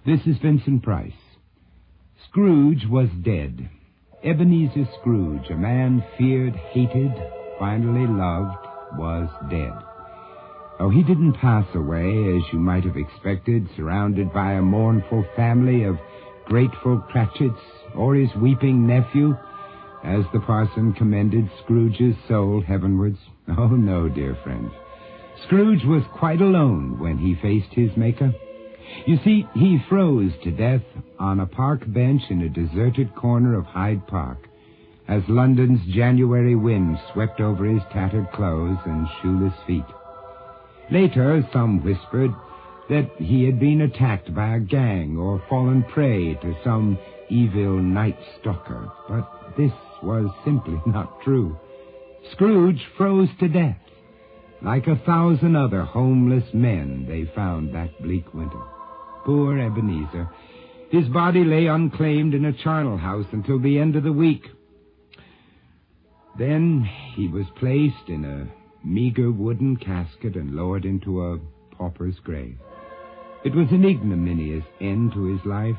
This is Vincent Price. Scrooge was dead. Ebenezer Scrooge, a man feared, hated, finally loved, was dead. Oh, he didn't pass away, as you might have expected, surrounded by a mournful family of grateful Cratchits, or his weeping nephew, as the parson commended Scrooge's soul heavenwards. Oh, no, dear friends. Scrooge was quite alone when he faced his Maker. You see, he froze to death on a park bench in a deserted corner of Hyde Park, as London's January wind swept over his tattered clothes and shoeless feet. Later, some whispered that he had been attacked by a gang or fallen prey to some evil night stalker, but this was simply not true. Scrooge froze to death, like 1,000 other homeless men they found that bleak winter. Poor Ebenezer. His body lay unclaimed in a charnel house until the end of the week. Then he was placed in a meager wooden casket and lowered into a pauper's grave. It was an ignominious end to his life,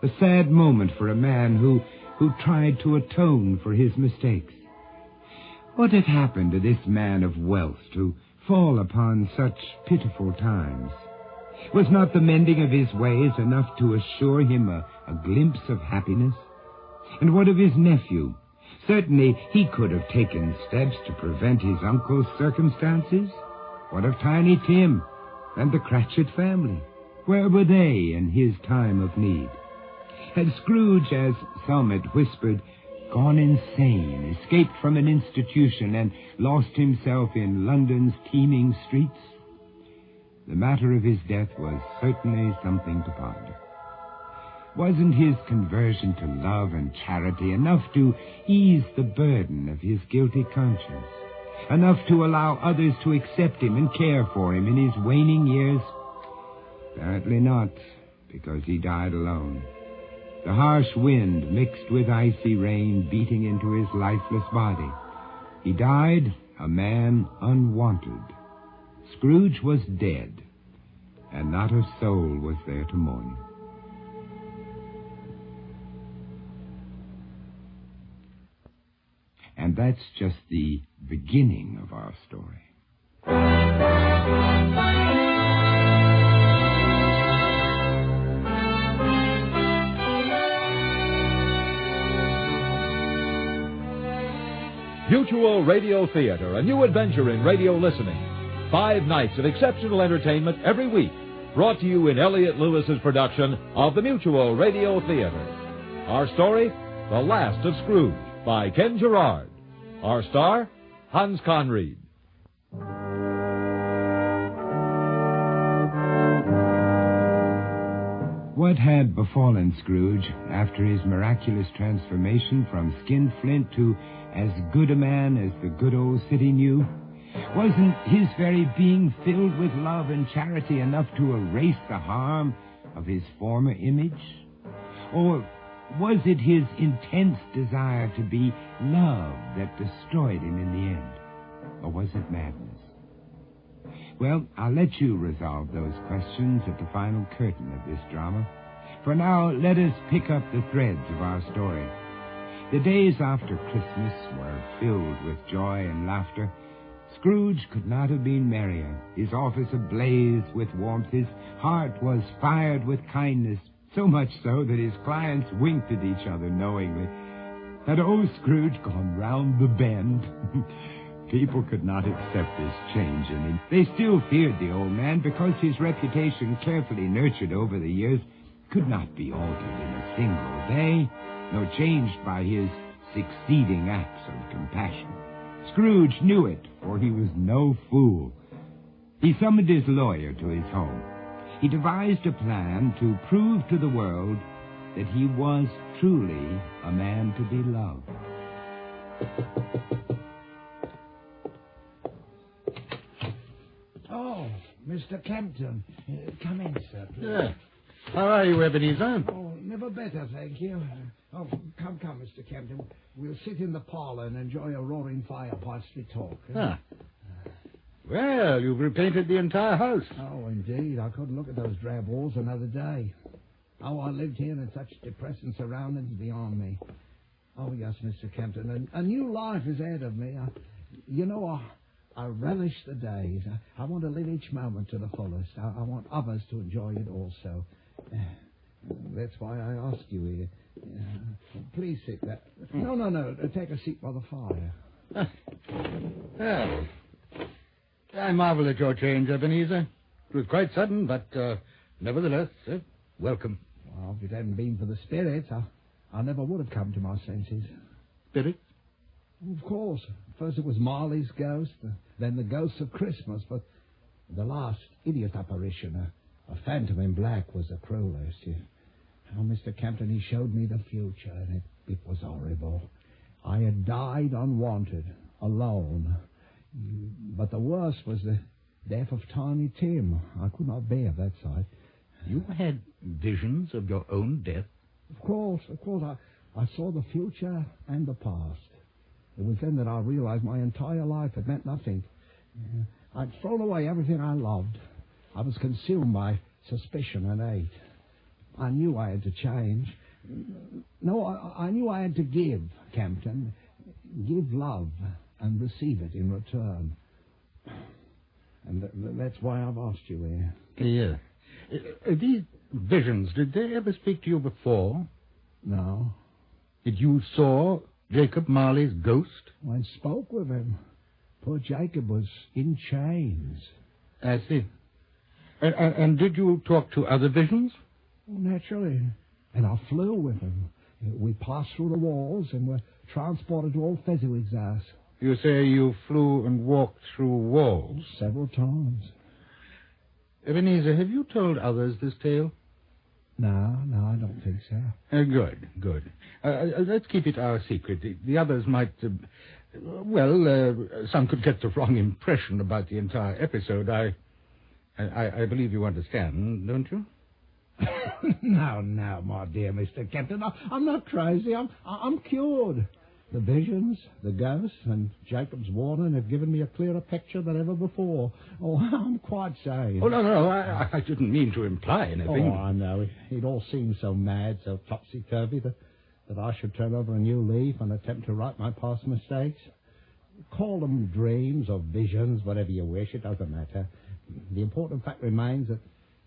a sad moment for a man who tried to atone for his mistakes. What had happened to this man of wealth to fall upon such pitiful times? Was not the mending of his ways enough to assure him a glimpse of happiness? And what of his nephew? Certainly he could have taken steps to prevent his uncle's circumstances. What of Tiny Tim and the Cratchit family? Where were they in his time of need? Had Scrooge, as some had whispered, gone insane, escaped from an institution, and lost himself in London's teeming streets? The matter of his death was certainly something to ponder. Wasn't his conversion to love and charity enough to ease the burden of his guilty conscience? Enough to allow others to accept him and care for him in his waning years? Apparently not, because he died alone. The harsh wind mixed with icy rain beating into his lifeless body. He died a man unwanted. Scrooge was dead, and not a soul was there to mourn him. And that's just the beginning of our story. Mutual Radio Theater, a new adventure in radio listening. 5 nights of exceptional entertainment every week. Brought to you in Elliott Lewis's production of the Mutual Radio Theater. Our story, The Last of Scrooge, by Ken Gerard. Our star, Hans Conried. What had befallen Scrooge after his miraculous transformation from skinflint to as good a man as the good old city knew? Wasn't his very being filled with love and charity enough to erase the harm of his former image? Or was it his intense desire to be loved that destroyed him in the end? Or was it madness? Well, I'll let you resolve those questions at the final curtain of this drama. For now, let us pick up the threads of our story. The days after Christmas were filled with joy and laughter. Scrooge could not have been merrier, his office ablaze with warmth, his heart was fired with kindness, so much so that his clients winked at each other knowingly. Had old Scrooge gone round the bend? People could not accept this change in him. They still feared the old man because his reputation, carefully nurtured over the years, could not be altered in a single day, nor changed by his succeeding acts of compassion. Scrooge knew it, for he was no fool. He summoned his lawyer to his home. He devised a plan to prove to the world that he was truly a man to be loved. Oh, Mr. Campton. Come in, sir, please. Yeah. How are you, Ebenezer? Oh, never better, thank you. Oh, come, Mr. Campton. We'll sit in the parlor and enjoy a roaring fire whilst we talk. Ah. Well, you've repainted the entire house. Oh, indeed. I couldn't look at those drab walls another day. how I lived here in such depressing surroundings beyond me. Oh, yes, Mr. Kempton, a new life is ahead of me. I relish the days. I want to live each moment to the fullest. I want others to enjoy it also. That's why I asked you here. Please sit there. No. Take a seat by the fire. I marvel at your change, Ebenezer. It was quite sudden, but nevertheless, welcome. Well, if it hadn't been for the spirits, I never would have come to my senses. Spirits? Of course. First it was Marley's ghost, then the ghosts of Christmas, but the last idiot apparition, a phantom in black, was the cruelest. Oh, Mr. Kempton, he showed me the future, and it was horrible. I had died unwanted, alone. But the worst was the death of Tiny Tim. I could not bear that sight. You had visions of your own death? Of course. I saw the future and the past. It was then that I realized my entire life had meant nothing. I'd thrown away everything I loved. I was consumed by suspicion and hate. I knew I had to change. No, I knew I had to give, Campton. Give love and receive it in return. And that's why I've asked you here. Yeah. These visions, did they ever speak to you before? No. Did you saw Jacob Marley's ghost? I spoke with him. Poor Jacob was in chains. I see. And did you talk to other visions? Well, naturally. And I flew with him. We passed through the walls and were transported to old Fezziwig's house. You say you flew and walked through walls? Several times. Ebenezer, have you told others this tale? No, I don't think so. Good. Let's keep it our secret. The others might... some could get the wrong impression about the entire episode. I believe you understand, don't you? No, my dear Mr. Kempton. I'm not crazy. I'm cured. The visions, the ghosts, and Jacob's warning have given me a clearer picture than ever before. Oh, I'm quite sane. Oh, no, I didn't mean to imply anything. Oh, I know. It all seems so mad, so topsy-turvy, that I should turn over a new leaf and attempt to right my past mistakes. Call them dreams or visions, whatever you wish. It doesn't matter. The important fact remains that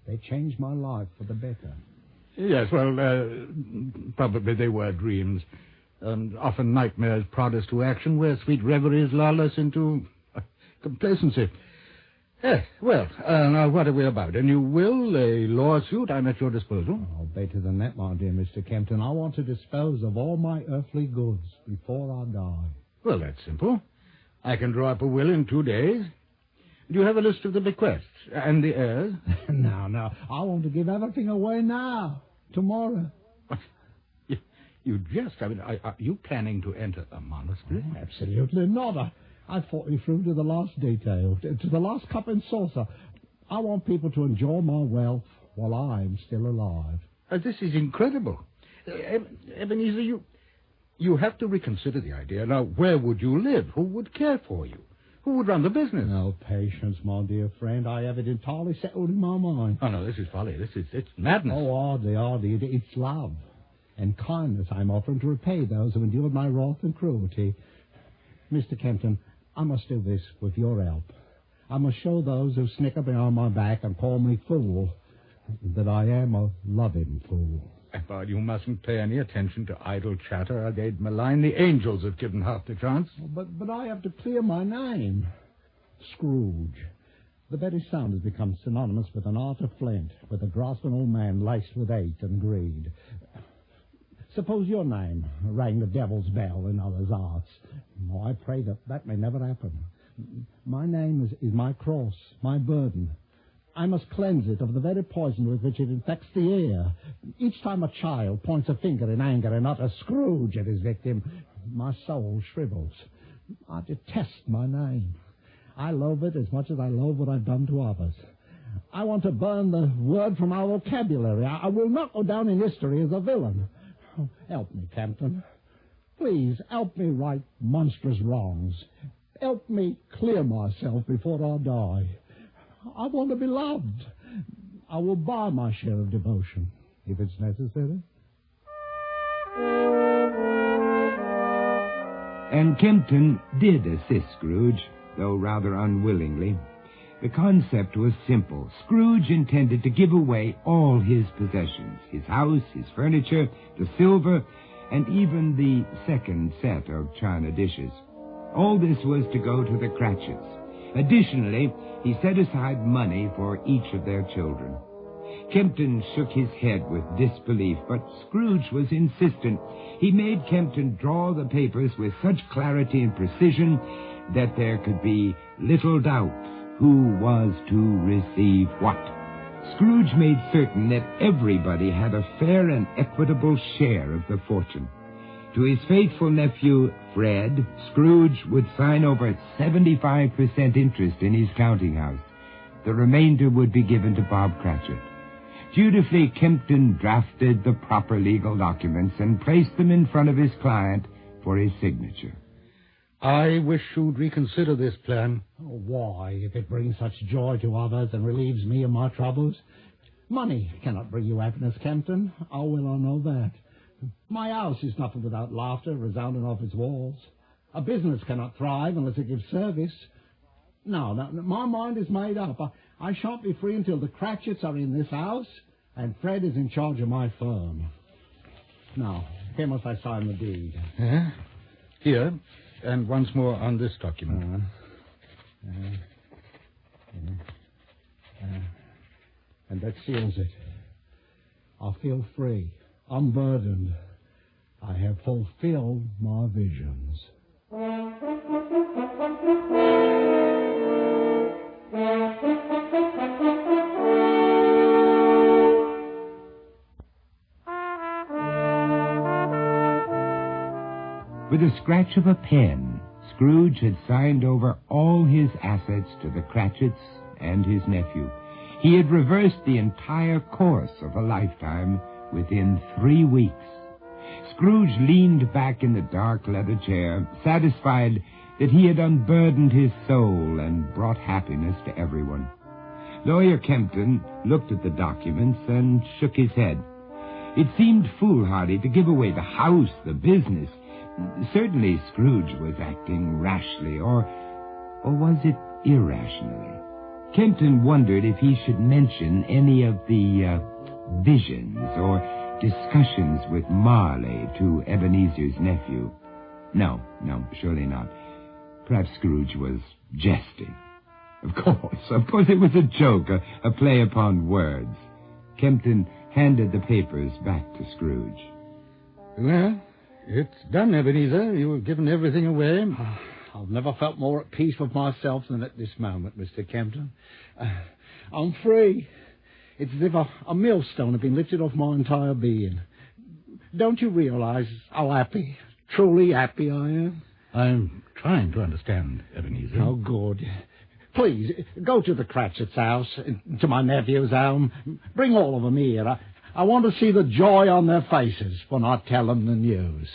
they changed my life for the better. Yes, well, probably they were dreams. Often nightmares prod us to action where sweet reveries lull us into complacency. Yes, well, now what are we about? A new will, a lawsuit? I'm at your disposal. Oh, better than that, my dear Mr. Kempton. I want to dispose of all my earthly goods before I die. Well, that's simple. I can draw up a will in 2 days. Do you have a list of the bequests and the heirs? No. I want to give everything away now, tomorrow. You jest. Are you planning to enter a monastery? Oh, absolutely not. I thought you through to the last detail, to the last cup and saucer. I want people to enjoy my wealth while I'm still alive. This is incredible. Ebenezer, you have to reconsider the idea. Now, where would you live? Who would care for you? Who would run the business? No, patience, my dear friend. I have it entirely settled in my mind. Oh, no, this is folly. It's madness. Oh, hardly. It's love and kindness I'm offering to repay those who endured my wrath and cruelty. Mr. Kempton, I must do this with your help. I must show those who snicker behind my back and call me fool that I am a loving fool. But you mustn't pay any attention to idle chatter, or they'd malign the angels if given half the chance. But I have to clear my name. Scrooge. The very sound has become synonymous with an heart of flint, with a grasping old man laced with hate and greed. Suppose your name rang the devil's bell in others' hearts. Oh, I pray that may never happen. My name is my cross, my burden. I must cleanse it of the very poison with which it infects the air. Each time a child points a finger in anger and utters Scrooge at his victim, my soul shrivels. I detest my name. I loathe it as much as I loathe what I've done to others. I want to burn the word from our vocabulary. I will not go down in history as a villain. Oh, help me, Captain. Please, help me right monstrous wrongs. Help me clear myself before I die. I want to be loved. I will buy my share of devotion. if it's necessary. And Kempton did assist Scrooge, though rather unwillingly. The concept was simple. Scrooge intended to give away all his possessions, his house, his furniture, the silver, and even the second set of china dishes. All this was to go to the Cratchits. Additionally, he set aside money for each of their children. Kempton shook his head with disbelief, but Scrooge was insistent. He made Kempton draw the papers with such clarity and precision that there could be little doubt who was to receive what. Scrooge made certain that everybody had a fair and equitable share of the fortune. To his faithful nephew, Fred, Scrooge would sign over 75% interest in his counting house. The remainder would be given to Bob Cratchit. Dutifully, Kempton drafted the proper legal documents and placed them in front of his client for his signature. I wish you'd reconsider this plan. Oh, why, if it brings such joy to others and relieves me of my troubles? Money cannot bring you happiness, Kempton. How well I know that? My house is nothing without laughter resounding off its walls. A business cannot thrive unless it gives service. No, my mind is made up. I shan't be free until the Cratchits are in this house, and Fred is in charge of my firm. Now, here must I sign the deed. Here, and once more on this document. And that seals it. I feel free, unburdened. I have fulfilled my visions. With a scratch of a pen, Scrooge had signed over all his assets to the Cratchits and his nephew. He had reversed the entire course of a lifetime within 3 weeks. Scrooge leaned back in the dark leather chair, satisfied that he had unburdened his soul and brought happiness to everyone. Lawyer Kempton looked at the documents and shook his head. It seemed foolhardy to give away the house, the business. Certainly Scrooge was acting rashly, or was it irrationally? Kempton wondered if he should mention any of the visions or discussions with Marley to Ebenezer's nephew. No, surely not. Perhaps Scrooge was jesting. Of course it was a joke, a play upon words. Kempton handed the papers back to Scrooge. Well, it's done, Ebenezer. You've given everything away. I've never felt more at peace with myself than at this moment, Mr. Kempton. I'm free. It's as if a millstone had been lifted off my entire being. Don't you realize how happy, truly happy I am? I'm trying to understand, Ebenezer. Oh, good. Please, go to the Cratchit's house, to my nephew's home. Bring all of them here. I want to see the joy on their faces when I tell them the news.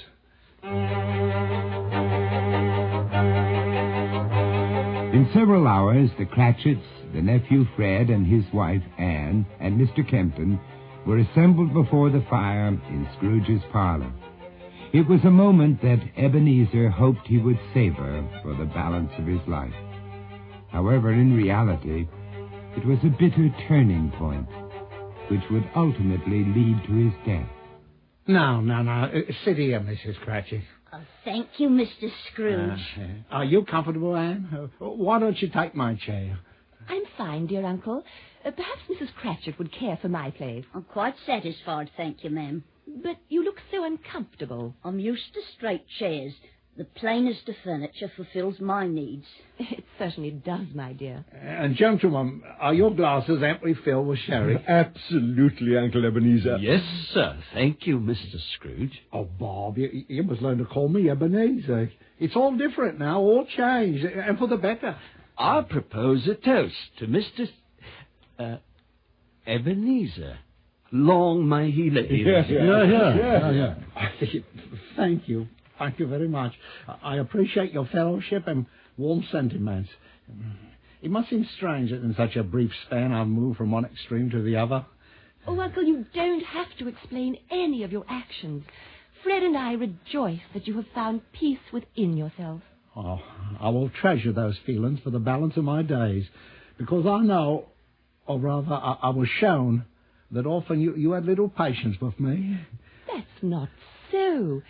In several hours, the Cratchits, the nephew Fred and his wife Anne, and Mr. Kempton were assembled before the fire in Scrooge's parlor. It was a moment that Ebenezer hoped he would savor for the balance of his life. However, in reality, it was a bitter turning point, which would ultimately lead to his death. No. Sit here, Mrs. Cratchit. Oh, thank you, Mr. Scrooge. Are you comfortable, Anne? Why don't you take my chair? I'm fine, dear uncle. Perhaps Mrs. Cratchit would care for my place. I'm quite satisfied, thank you, ma'am. But you look so uncomfortable. I'm used to straight chairs. The plainest of furniture fulfills my needs. It certainly does, my dear. And gentlemen, are your glasses amply filled with sherry? Absolutely, Uncle Ebenezer. Yes, sir. Thank you, Mr. Scrooge. Oh, Bob, you must learn to call me Ebenezer. It's all different now, all changed, and for the better. I propose a toast to Mr. Ebenezer. Long may he live. Yeah. Thank you. Thank you very much. I appreciate your fellowship and warm sentiments. It must seem strange that in such a brief span I've moved from one extreme to the other. Oh, Uncle, you don't have to explain any of your actions. Fred and I rejoice that you have found peace within yourself. Oh, I will treasure those feelings for the balance of my days, because I know, or rather, I was shown that often you had little patience with me. That's not so.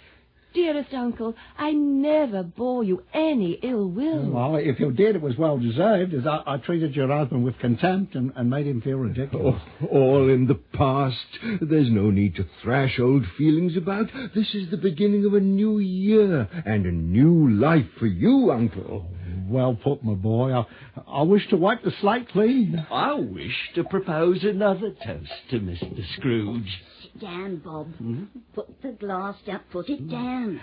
Dearest Uncle, I never bore you any ill will. Well, if you did, it was well deserved, as I treated your husband with contempt and made him feel ridiculous. Oh, all in the past. There's no need to thrash old feelings about. This is the beginning of a new year and a new life for you, Uncle. Well put, my boy. I wish to wipe the slate clean. I wish to propose another toast to Mr. Scrooge. Sit down, Bob. Put the glass down. Put it down.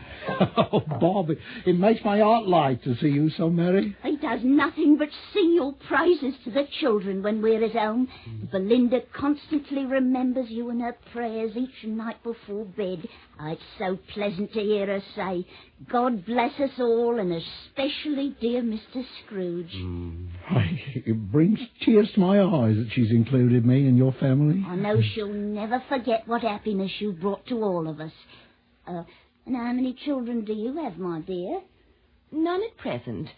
Oh, Bob, it makes my heart light to see you so merry. He does nothing but sing your praises to the children when we're at home. Belinda constantly remembers you in her prayers each night before bed. Oh, it's so pleasant to hear her say, God bless us all, and especially dear Mr. Scrooge. It brings tears to my eyes that she's included me in your family. I know she'll never forget what happiness you brought to all of us. And how many children do you have, my dear? None at present.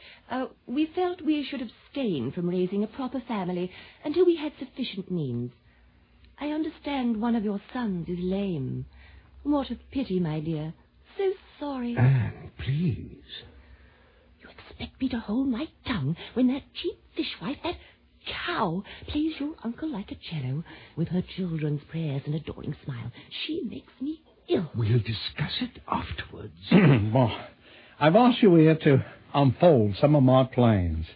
We felt we should abstain from raising a proper family until we had sufficient means. I understand one of your sons is lame. What a pity, my dear. So sorry. Anne, please. You expect me to hold my tongue when that cheap fishwife, that cow, plays your uncle like a cello with her children's prayers and adoring smile. She makes me ill. We'll discuss it afterwards. Well, I've asked you here to unfold some of my plans.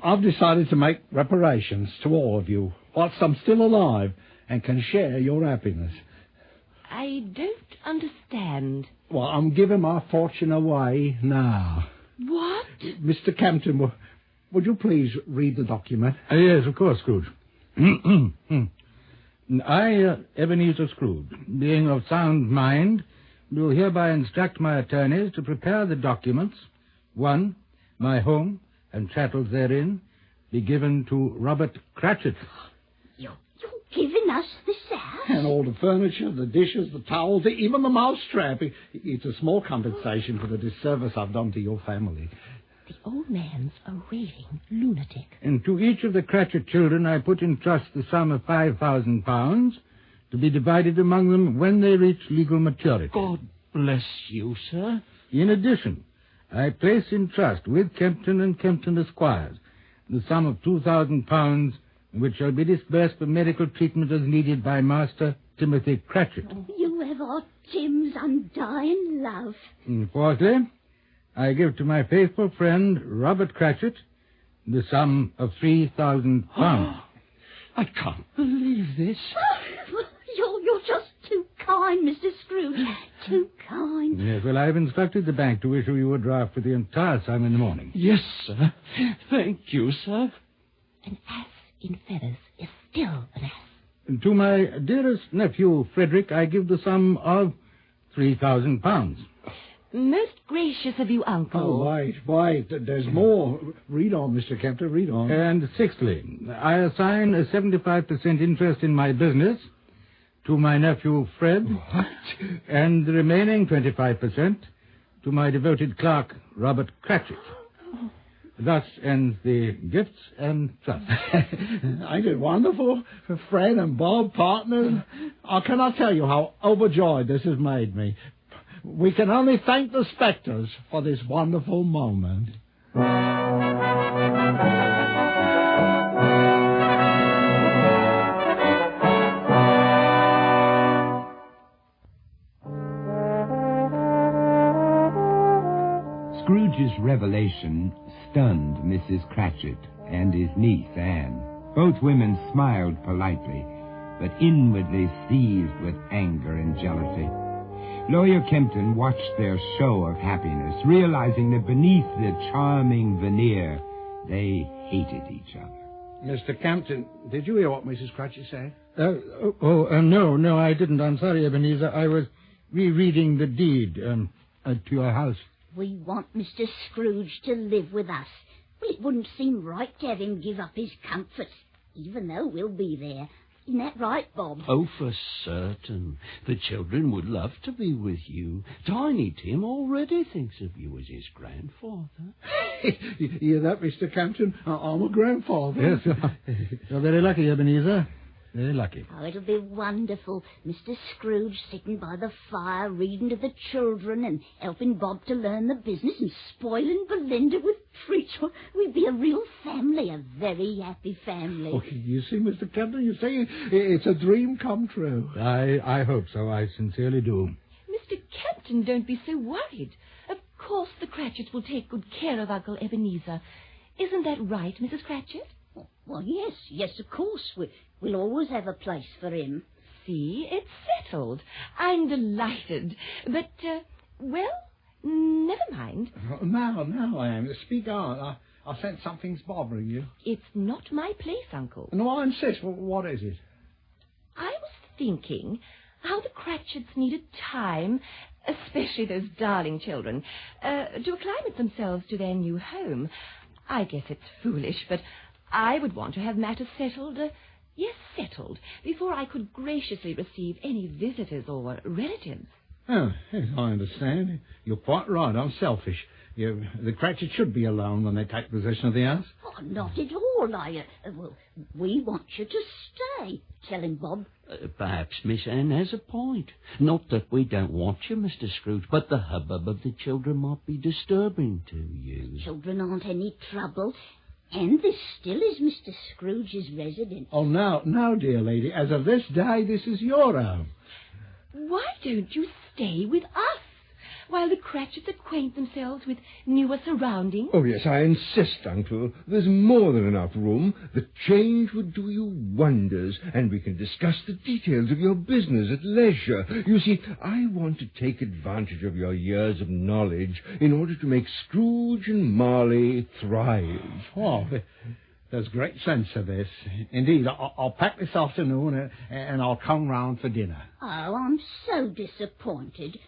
I've decided to make reparations to all of you whilst I'm still alive and can share your happiness. I don't understand. Well, I'm giving my fortune away now. What? Mr. Campton, would you please read the document? Yes, of course, Scrooge. I, Ebenezer Scrooge, being of sound mind, do hereby instruct my attorneys to prepare the documents. 1, my home and chattels therein be given to Robert Cratchit. You're giving us this house? And all the furniture, the dishes, the towels, even the mousetrap. It's a small compensation for the disservice I've done to your family. The old man's a raving lunatic. And to each of the Cratchit children I put in trust the sum of £5,000 to be divided among them when they reach legal maturity. God bless you, sir. In addition, I place in trust with Kempton and Kempton Esquires the sum of £2,000 which shall be disbursed for medical treatment as needed by Master Timothy Cratchit. You have our Tim's undying love. And fourthly, I give to my faithful friend Robert Cratchit the sum of £3,000. I can't believe this. You're just too kind, Mr. Scrooge. Too kind. Yes, well, I've instructed the bank to issue you a draft for the entire sum in the morning. Yes, sir. Thank you, sir. An ass in feathers is still an ass. And to my dearest nephew, Frederick, I give the sum of £3,000. Most gracious of you, Uncle. Oh, wait. There's more. Read on, Mr. Kempton, read on. And sixthly, I assign a 75% interest in my business to my nephew, Fred. What? And the remaining 25% to my devoted clerk, Robert Cratchit. Thus ends the gifts and trust. Ain't it wonderful? Fred and Bob, partners. I cannot tell you how overjoyed this has made me. We can only thank the spectres for this wonderful moment. Scrooge's revelation stunned Mrs. Cratchit and his niece, Anne. Both women smiled politely, but inwardly seized with anger and jealousy. Lawyer Kempton watched their show of happiness, realizing that beneath the charming veneer, they hated each other. Mr. Campton, did you hear what Mrs. Cratchit said? No, I didn't. I'm sorry, Ebenezer. I was rereading the deed to your house. We want Mr. Scrooge to live with us. Well, it wouldn't seem right to have him give up his comforts, even though we'll be there. Isn't that right, Bob? Oh, for certain. The children would love to be with you. Tiny Tim already thinks of you as his grandfather. You hear that, Mr. Campton? I'm a grandfather. Yes. You're very lucky, Ebenezer. Very lucky. Oh, it'll be wonderful. Mr. Scrooge sitting by the fire, reading to the children and helping Bob to learn the business and spoiling Belinda with treats. We'd be a real family, a very happy family. Oh, you see, Mr. Campton, you say it's a dream come true. I hope so. I sincerely do. Mr. Campton, don't be so worried. Of course the Cratchits will take good care of Uncle Ebenezer. Isn't that right, Mrs. Cratchit? Well, yes, of course. We'll always have a place for him. See, it's settled. I'm delighted. But, well, never mind. Now, I am. Speak on. I sense something's bothering you. It's not my place, Uncle. No, I insist. What is it? I was thinking how the Cratchits needed time, especially those darling children, to acclimate themselves to their new home. I guess it's foolish, but I would want to have matters settled, settled, before I could graciously receive any visitors or relatives. Oh, yes, I understand. You're quite right. I'm selfish. The Cratchits should be alone when they take possession of the house. Oh, not at all. Well, we want you to stay. Tell him, Bob. Perhaps Miss Anne has a point. Not that we don't want you, Mr. Scrooge, but the hubbub of the children might be disturbing to you. Children aren't any trouble. And this still is Mr. Scrooge's residence. Oh, no, dear lady. As of this day, this is your home. Why don't you stay with us while the Cratchits acquaint themselves with newer surroundings? Oh, yes, I insist, Uncle. There's more than enough room. The change would do you wonders, and we can discuss the details of your business at leisure. You see, I want to take advantage of your years of knowledge in order to make Scrooge and Marley thrive. Oh, there's great sense to this. Indeed, I'll pack this afternoon and I'll come round for dinner. Oh, I'm so disappointed.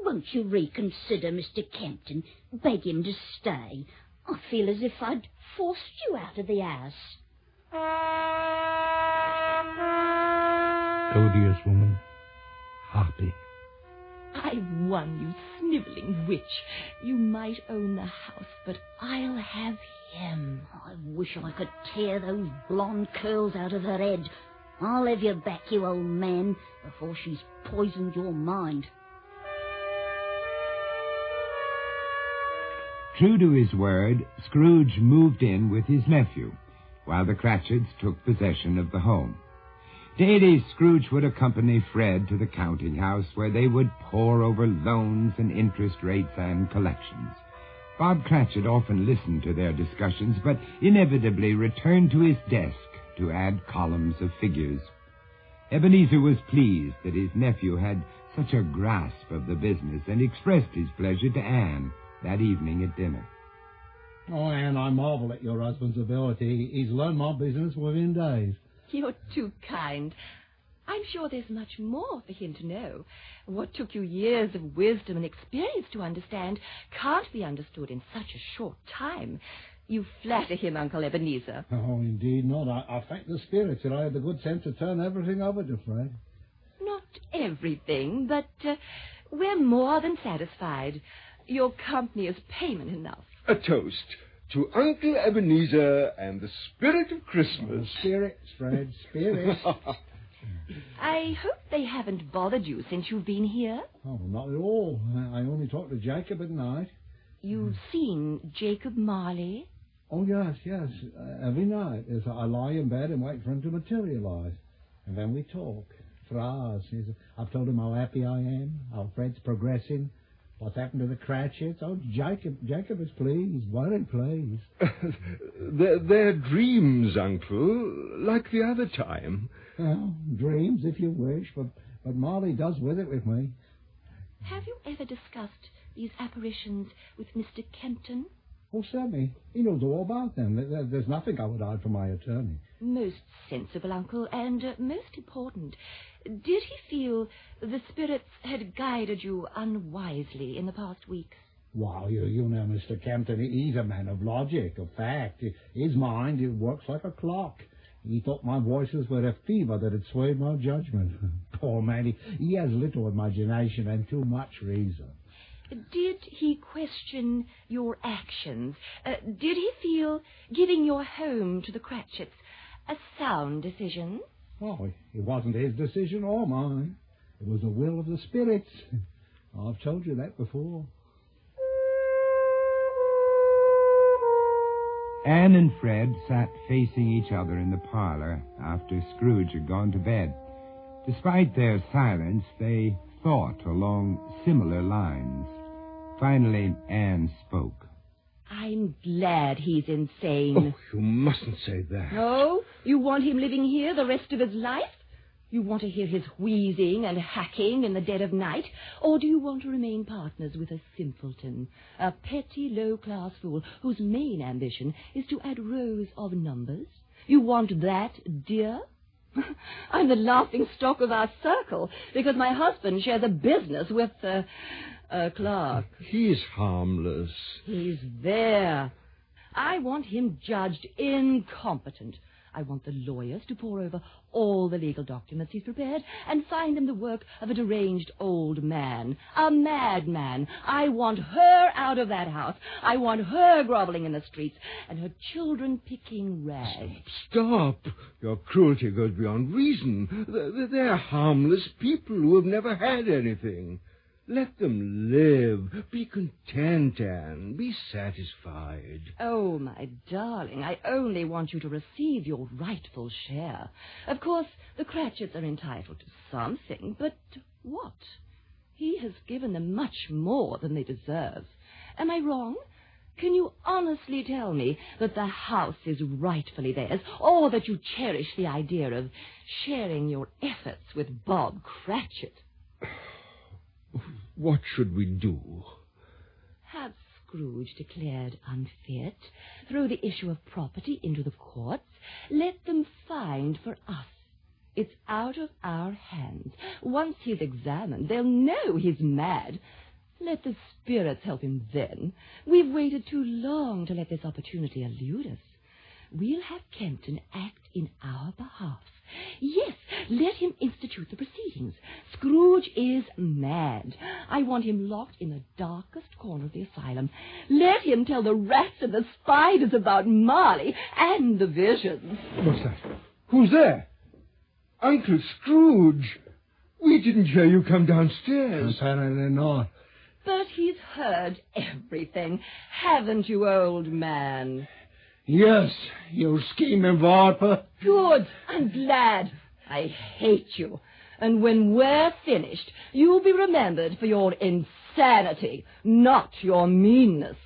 Won't you reconsider, Mr. Campton? Beg him to stay. I feel as if I'd forced you out of the house. Odious woman. Harpy. I've won, you snivelling witch. You might own the house, but I'll have him. I wish I could tear those blonde curls out of her head. I'll have you back, you old man, before she's poisoned your mind. True to his word, Scrooge moved in with his nephew, while the Cratchits took possession of the home. Daily, Scrooge would accompany Fred to the counting house, where they would pore over loans and interest rates and collections. Bob Cratchit often listened to their discussions, but inevitably returned to his desk to add columns of figures. Ebenezer was pleased that his nephew had such a grasp of the business, and expressed his pleasure to Anne that evening at dinner. Oh, Anne, I marvel at your husband's ability. He's learned my business within days. You're too kind. I'm sure there's much more for him to know. What took you years of wisdom and experience to understand can't be understood in such a short time. You flatter him, Uncle Ebenezer. Oh, indeed not. I thank the spirits that I had the good sense to turn everything over to Fred. Not everything, but we're more than satisfied. Your company is payment enough. A toast to Uncle Ebenezer and the spirit of Christmas. Oh, spirits, Fred, spirits. I hope they haven't bothered you since you've been here. Oh, not at all. I only talk to Jacob at night. You've seen Jacob Marley? Oh, yes. Every night as I lie in bed and wait for him to materialize. And then we talk for hours. I've told him how happy I am, how Fred's progressing, what's happened to the Cratchits. Oh, Jacob is pleased, very pleased. They're dreams, Uncle, like the other time. Well, dreams, if you wish, but Marley does with it with me. Have you ever discussed these apparitions with Mr. Kempton? Oh, certainly. He knows all about them. There's nothing I would hide from my attorney. Most sensible, Uncle, and most important. Did he feel the spirits had guided you unwisely in the past weeks? Well, you know, Mr. Kempton, he's a man of logic, of fact. His mind, it works like a clock. He thought my voices were a fever that had swayed my judgment. Poor man, he has little imagination and too much reason. Did he question your actions? Did he feel giving your home to the Cratchits a sound decision? Oh, it wasn't his decision or mine. It was the will of the spirits. I've told you that before. Anne and Fred sat facing each other in the parlor after Scrooge had gone to bed. Despite their silence, they thought along similar lines. Finally, Anne spoke. I'm glad he's insane. Oh, you mustn't say that. Oh, you want him living here the rest of his life? You want to hear his wheezing and hacking in the dead of night? Or do you want to remain partners with a simpleton, a petty, low-class fool whose main ambition is to add rows of numbers? You want that, dear? I'm the laughing stock of our circle because my husband shares a business with a clerk. He's harmless. He's there. I want him judged incompetent. I want the lawyers to pore over all the legal documents he's prepared and find them the work of a deranged old man, a madman. I want her out of that house. I want her groveling in the streets and her children picking rags. Stop. Your cruelty goes beyond reason. They're harmless people who have never had anything. Let them live. Be content, Anne. Be satisfied. Oh, my darling, I only want you to receive your rightful share. Of course, the Cratchits are entitled to something, but what? He has given them much more than they deserve. Am I wrong? Can you honestly tell me that the house is rightfully theirs, or that you cherish the idea of sharing your efforts with Bob Cratchit? What should we do? Have Scrooge declared unfit, throw the issue of property into the courts, let them find for us. It's out of our hands. Once he's examined, they'll know he's mad. Let the spirits help him then. We've waited too long to let this opportunity elude us. We'll have Kempton act in our behalf. Yes, let him institute the proceedings. Scrooge is mad. I want him locked in the darkest corner of the asylum. Let him tell the rats and the spiders about Marley and the visions. What's that? Who's there? Uncle Scrooge. We didn't hear you come downstairs. Apparently not. But he's heard everything. Haven't you, old man? Yes, you scheming viper. Good. I'm glad. I hate you. And when we're finished, you'll be remembered for your insanity, not your meanness.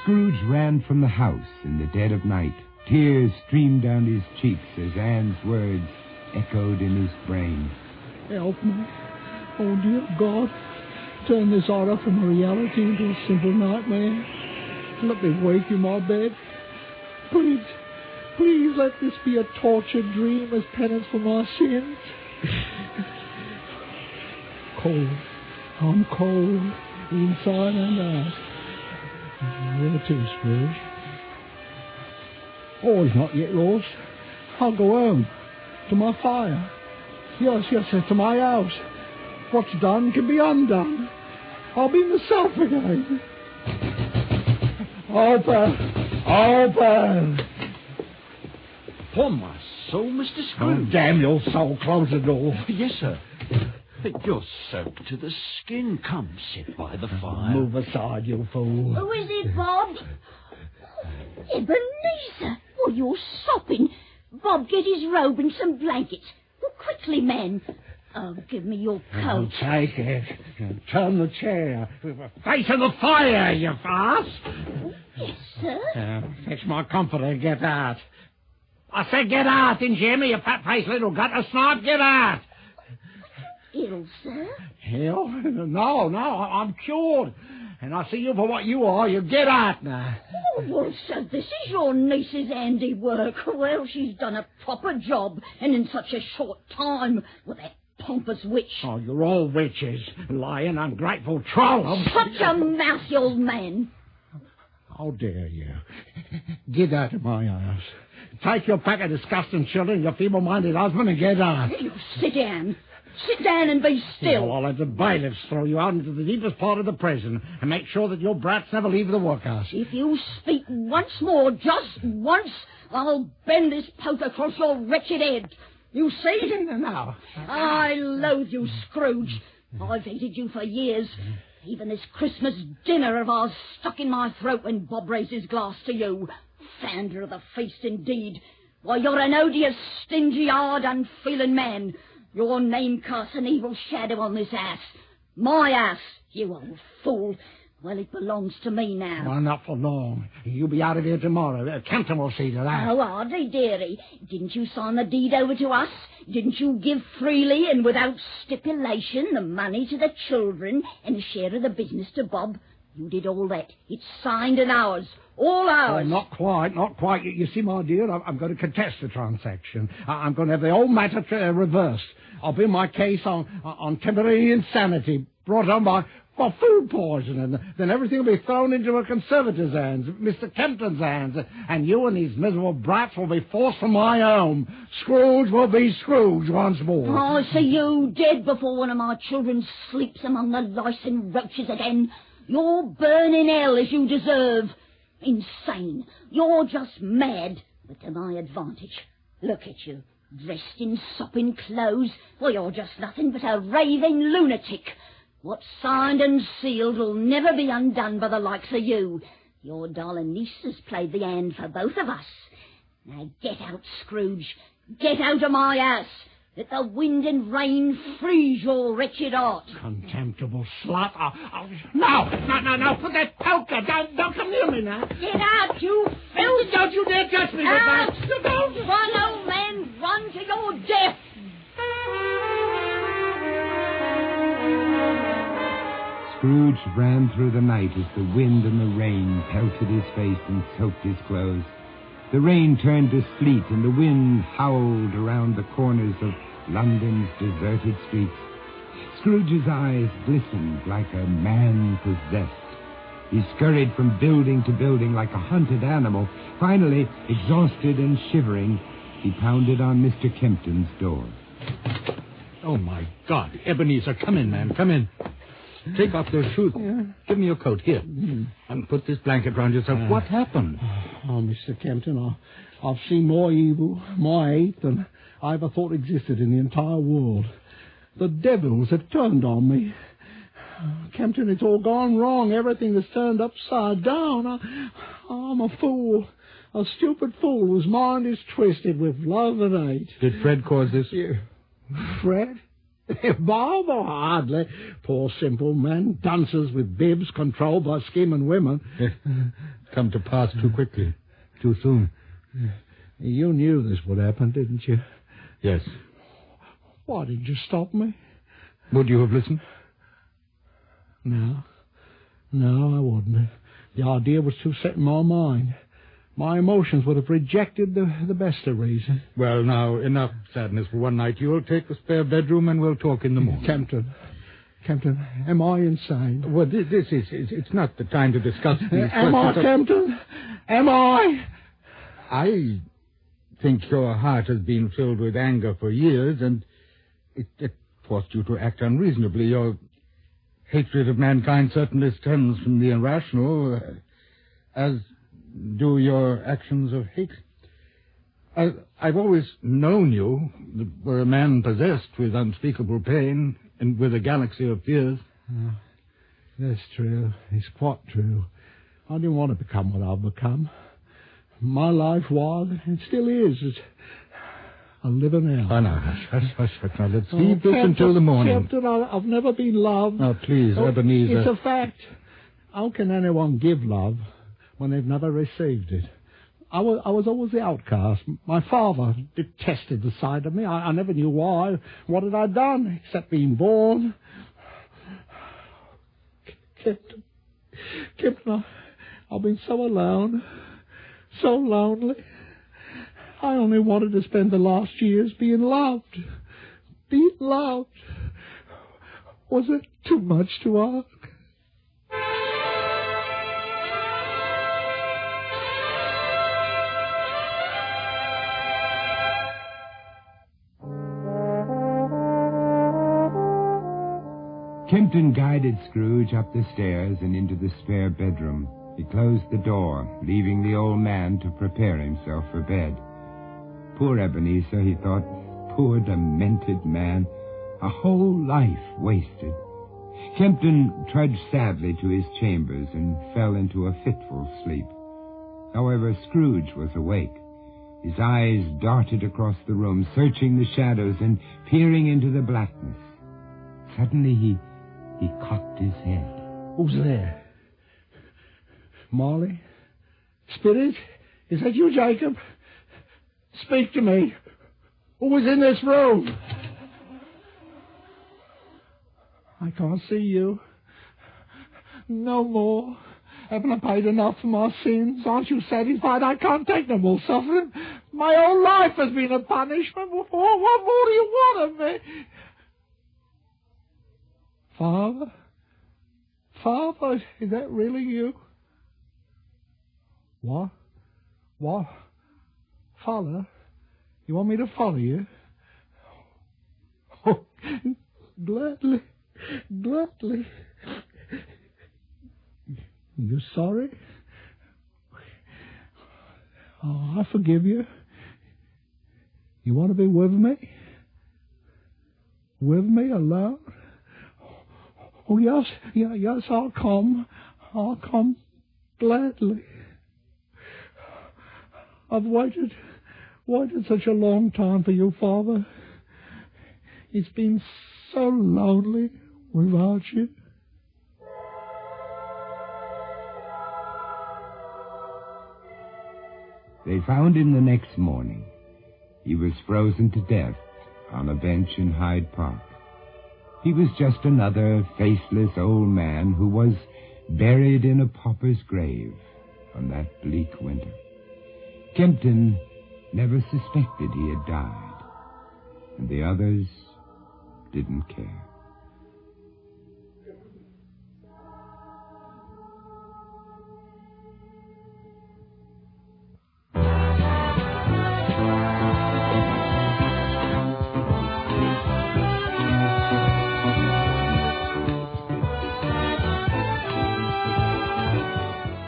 Scrooge ran from the house in the dead of night. Tears streamed down his cheeks as Anne's words echoed in his brain. Help me. Oh, dear God. Turn this horror from a reality into a simple nightmare. Let me wake in my bed. Please, please let this be a tortured dream as penance for my sins. Cold. I'm cold, inside and out. Where to, Scrooge? Oh, he's not yet lost. I'll go home. To my fire. Yes, to my house. What's done can be undone. I'll be myself again. Open! Open! Upon my soul, Mr. Scrooge. Oh, damn your soul. Close the door. Yes, sir. You're soaked to the skin. Come, sit by the fire. Move aside, you fool. Who is it, Bob? Ebenezer! Oh, you're sopping. Bob, get his robe and some blankets. Oh, quickly, men. Oh, give me your coat. Take it. Turn the chair. Facing the fire, you farce. Yes, sir. Fetch my comforter and get out. I said get out, didn't you hear me, you fat-faced little gutter snipe? Get out. Ill, sir? Ill? No, I'm cured. and I see you for what you are. You get out now. Oh, well, so this is your niece's handiwork. Well, she's done a proper job, and in such a short time, with that pompous witch. Oh, you're all witches, lying, ungrateful troll. Shut your mouth, you old man. How dare you? Get out of my house. Take your pack of disgusting children, your feeble-minded husband, and get out. You sit down. Sit down and be still. I'll have the bailiffs throw you out into the deepest part of the prison and make sure that your brats never leave the workhouse. If you speak once more, just once, I'll bend this poke across your wretched head. You see? No. I loathe you, Scrooge. I've hated you for years. Even this Christmas dinner of ours stuck in my throat when Bob raised his glass to you. Founder of the feast, indeed. Why, you're an odious, stingy, hard, unfeeling man. Your name casts an evil shadow on this ass. My ass, you old fool. Well, it belongs to me now. Well, not for long. You'll be out of here tomorrow. Campton will see to that. Oh, Hardly, dearie. Didn't you sign the deed over to us? Didn't you give freely and without stipulation the money to the children and a share of the business to Bob? You did all that. It's signed and ours. All ours. Not quite. You see, my dear, I'm going to contest the transaction. I'm going to have the whole matter reversed. I'll bring my case on temporary insanity brought on by food poisoning. Then everything will be thrown into a conservator's hands, Mr. Kempton's hands, and you and these miserable brats will be forced from my home. Scrooge will be Scrooge once more. I see you dead before one of my children sleeps among the lice and roaches again. You'll burn in hell as you deserve. Insane. You're just mad, but to my advantage. Look at you, dressed in sopping clothes. Well, you're just nothing but a raving lunatic. What's signed and sealed will never be undone by the likes of you. Your darling niece has played the hand for both of us. Now get out, Scrooge. Get out of my house. Let the wind and rain freeze your wretched heart. Contemptible slut. No. Put that poker. Don't come near me now. Get out, you filth. Don't you dare touch me with Out. that. Don't. Run, old man. Run to your death. Scrooge ran through the night as the wind and the rain pelted his face and soaked his clothes. The rain turned to sleet, and the wind howled around the corners of London's deserted streets. Scrooge's eyes glistened like a man possessed. He scurried from building to building like a hunted animal. Finally, exhausted and shivering, he pounded on Mr. Kempton's door. Oh, my God. Ebenezer, come in, man. Come in. Take off those shoes. Yeah. Give me your coat. Here. And put this blanket round yourself. What happened? Oh, Mr. Kempton, I've seen more evil, more hate than I ever thought existed in the entire world. The devils have turned on me. Kempton, it's all gone wrong. Everything has turned upside down. I'm a fool. A stupid fool whose mind is twisted with love and hate. Did Fred cause this? Yeah. Fred? Bob? Oh, hardly. Poor simple man. Dunces with bibs controlled by scheming women. Come to pass too quickly. Too soon. You knew this would happen, didn't you? Yes. Why didn't you stop me? Would you have listened? No, I wouldn't. The idea was too set in my mind. My emotions would have rejected the best of reason. Well, now, enough sadness for one night. You'll take the spare bedroom and we'll talk in the morning. Kempton, am I insane? Well, it's not the time to discuss these questions. Am I, Kempton? Am I? I think your heart has been filled with anger for years, and it forced you to act unreasonably. Your hatred of mankind certainly stems from the irrational, as do your actions of hate. I've always known you were a man possessed with unspeakable pain and with a galaxy of fears. That's true. It's quite true. I didn't want to become what I've become. My life was, and still is, a living hell. Oh, no, hush. Now, let's leave this until the morning. Captain, I've never been loved. Oh, please, Ebenezer. It's a fact. How can anyone give love when they've never received it? I was always the outcast. My father detested the sight of me. I never knew why. What had I done except being born? Kipton, I've been so alone, so lonely. I only wanted to spend the last years being loved. Being loved. Was it too much to ask? Kempton guided Scrooge up the stairs and into the spare bedroom. He closed the door, leaving the old man to prepare himself for bed. Poor Ebenezer, he thought. Poor demented man. A whole life wasted. Kempton trudged sadly to his chambers and fell into a fitful sleep. However, Scrooge was awake. His eyes darted across the room, searching the shadows and peering into the blackness. Suddenly he cocked his head. Who's there? Molly? Spirit? Is that you, Jacob? Speak to me. Who was in this room? I can't see you. No more. Haven't I paid enough for my sins? Aren't you satisfied? I can't take no more suffering. My whole life has been a punishment. What more do you want of me? Father? Father, is that really you? What? Follow? You want me to follow you? Oh, gladly. You sorry? Oh, I forgive you. You want to be with me? With me alone? Oh, yes, I'll come. I'll come gladly. I've waited such a long time for you, Father. It's been so lonely without you. They found him the next morning. He was frozen to death on a bench in Hyde Park. He was just another faceless old man who was buried in a pauper's grave on that bleak winter. Kempton never suspected he had died, and the others didn't care.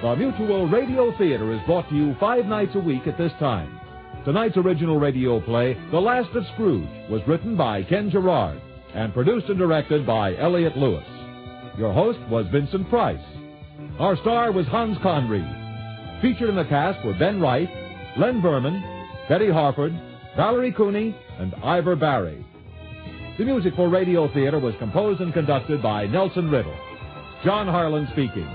The Mutual Radio Theater is brought to you 5 nights a week at this time. Tonight's original radio play, The Last of Scrooge, was written by Ken Gerard and produced and directed by Elliott Lewis. Your host was Vincent Price. Our star was Hans Conried. Featured in the cast were Ben Wright, Len Berman, Betty Harford, Valerie Cooney, and Ivor Barry. The music for Radio Theater was composed and conducted by Nelson Riddle. John Harlan speaking.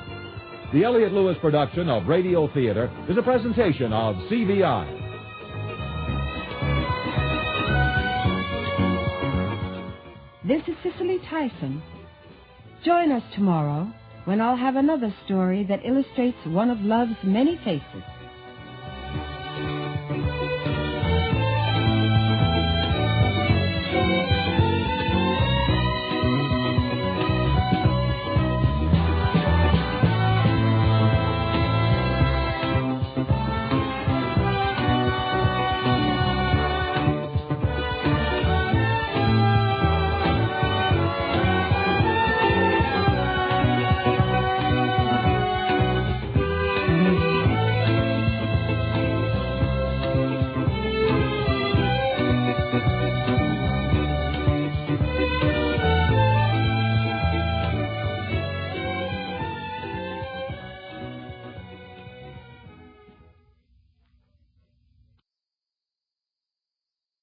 The Elliott Lewis production of Radio Theater is a presentation of CBI. This is Cicely Tyson. Join us tomorrow when I'll have another story that illustrates one of love's many faces.